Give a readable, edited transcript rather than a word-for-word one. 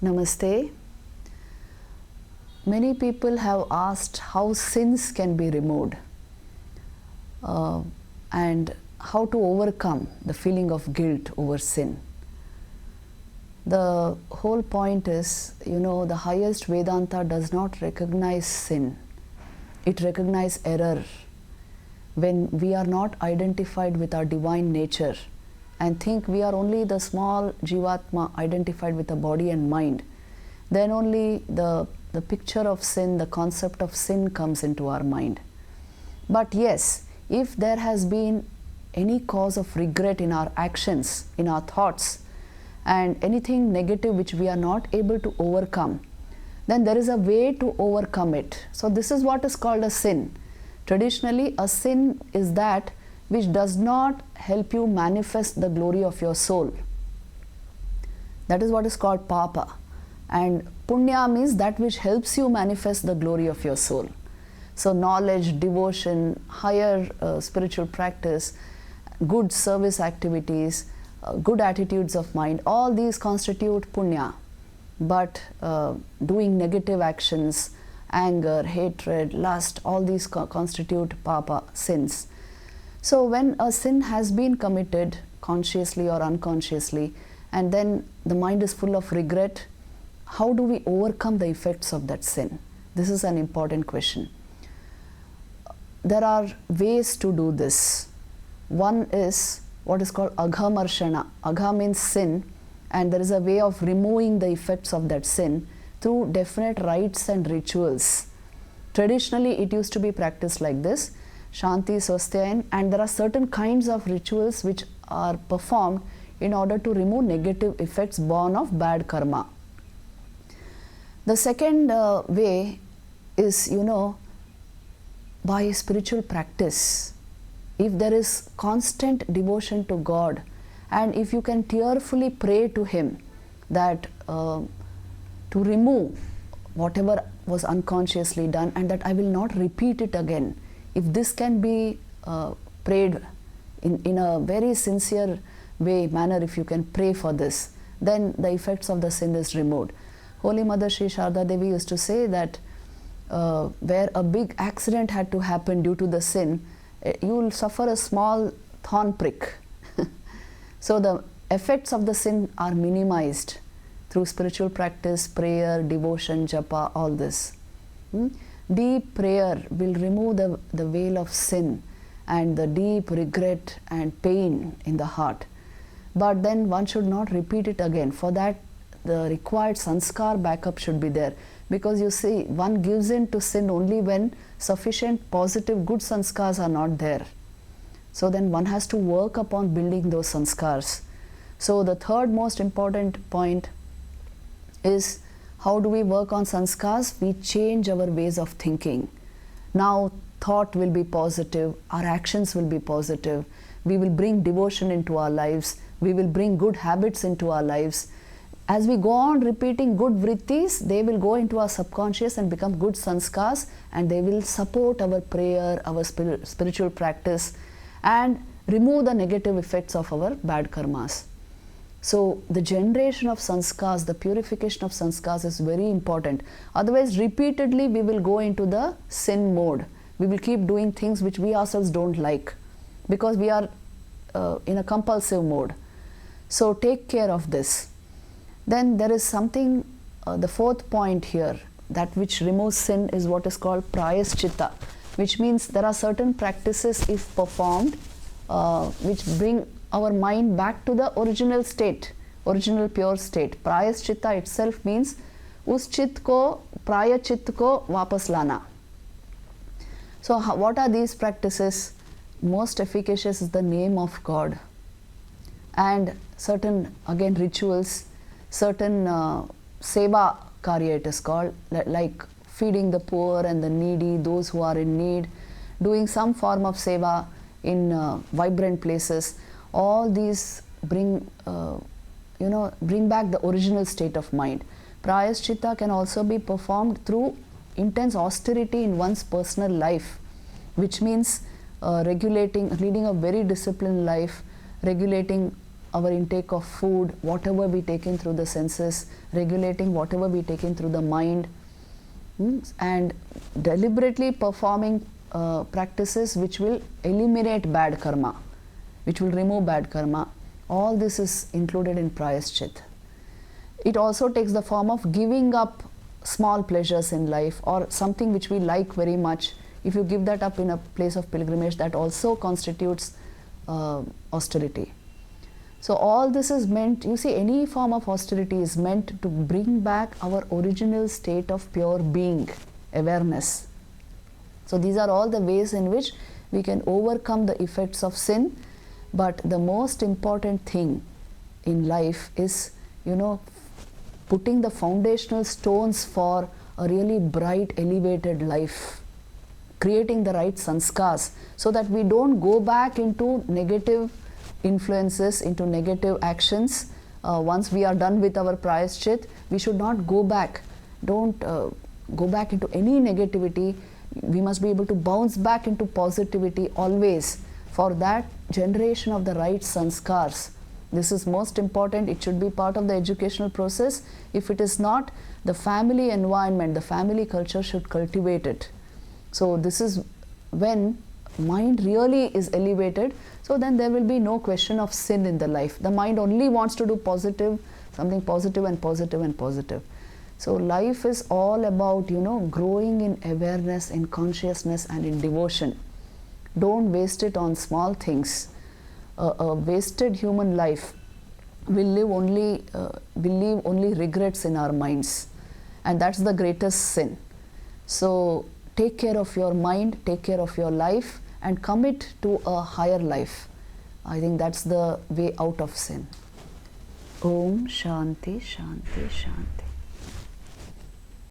Namaste. Many people have asked how sins can be removed and how to overcome the feeling of guilt over sin. The whole point is, the highest Vedanta does not recognize sin. It recognizes error when we are not identified with our divine nature and think we are only the small Jivatma identified with the body and mind. Then only the picture of sin, the concept of sin comes into our mind. But yes, if there has been any cause of regret in our actions, in our thoughts, and anything negative which we are not able to overcome, then there is a way to overcome it. So this is what is called a sin. Traditionally, a sin is that which does not help you manifest the glory of your soul. That is what is called papa. And punya means that which helps you manifest the glory of your soul. So knowledge, devotion, higher spiritual practice, good service activities, good attitudes of mind, all these constitute punya. But doing negative actions, anger, hatred, lust, all these constitute papa, sins. So when a sin has been committed consciously or unconsciously, and then the mind is full of regret, how do we overcome the effects of that sin? This is an important question. There are ways to do this. One is what is called aghamarshana. Agha means sin, and there is a way of removing the effects of that sin through definite rites and rituals. Traditionally, it used to be practiced like this: Shanti, Swastyayan, and there are certain kinds of rituals which are performed in order to remove negative effects born of bad karma. The second way is, by spiritual practice. If there is constant devotion to God, and if you can tearfully pray to Him that to remove whatever was unconsciously done and that I will not repeat it again, if this can be prayed in a very sincere manner, if you can pray for this, then the effects of the sin is removed. Holy Mother Sri Sharda Devi used to say that where a big accident had to happen due to the sin, you will suffer a small thorn prick. So the effects of the sin are minimized through spiritual practice, prayer, devotion, japa, all this. Deep prayer will remove the veil of sin and the deep regret and pain in the heart. But then one should not repeat it again. For that, the required sanskar backup should be there. Because you see, one gives in to sin only when sufficient positive good sanskars are not there. So then one has to work upon building those sanskars. So the third most important point is, how do we work on sanskars? We change our ways of thinking. Now thought will be positive, our actions will be positive, we will bring devotion into our lives, we will bring good habits into our lives. As we go on repeating good vrittis, they will go into our subconscious and become good sanskars, and they will support our prayer, our spiritual practice, and remove the negative effects of our bad karmas. So the generation of sanskars, the purification of sanskars is very important. Otherwise, repeatedly we will go into the sin mode. We will keep doing things which we ourselves don't like because we are in a compulsive mode. So take care of this. Then there is something, the fourth point here, that which removes sin is what is called prayaschita, which means there are certain practices, if performed, which bring our mind back to the original state, original pure state. Prayaschita itself means us chit ko, praya chit ko vapas lana. So what are these practices? Most efficacious is the name of God, and certain, again, rituals, certain seva karya it is called, like feeding the poor and the needy, those who are in need, doing some form of seva in vibrant places. All these bring back the original state of mind. Prayaschita can also be performed through intense austerity in one's personal life, which means leading a very disciplined life, regulating our intake of food, whatever we take in through the senses, regulating whatever we take in through the mind, and deliberately performing practices which will eliminate bad karma, which will remove bad karma. All this is included in prayaschit. It also takes the form of giving up small pleasures in life or something which we like very much. If you give that up in a place of pilgrimage, that also constitutes austerity. So all this is meant, you see, any form of austerity is meant to bring back our original state of pure being, awareness. So these are all the ways in which we can overcome the effects of sin. But the most important thing in life is, putting the foundational stones for a really bright, elevated life, creating the right sanskars, so that we don't go back into negative influences, into negative actions. Once we are done with our prayaschit, we should not go back. Don't go back into any negativity. We must be able to bounce back into positivity always. For that, generation of the right sanskars. This is most important. It should be part of the educational process. If it is not, the family environment, the family culture should cultivate it. So this is when mind really is elevated. So then there will be no question of sin in the life. The mind only wants to do positive, something positive and positive and positive. So life is all about, growing in awareness, in consciousness and in devotion. Don't waste it on small things. A wasted human life will leave only regrets in our minds, and that's the greatest sin. So take care of your mind, take care of your life, and commit to a higher life. I think that's the way out of sin. Om Shanti Shanti Shanti.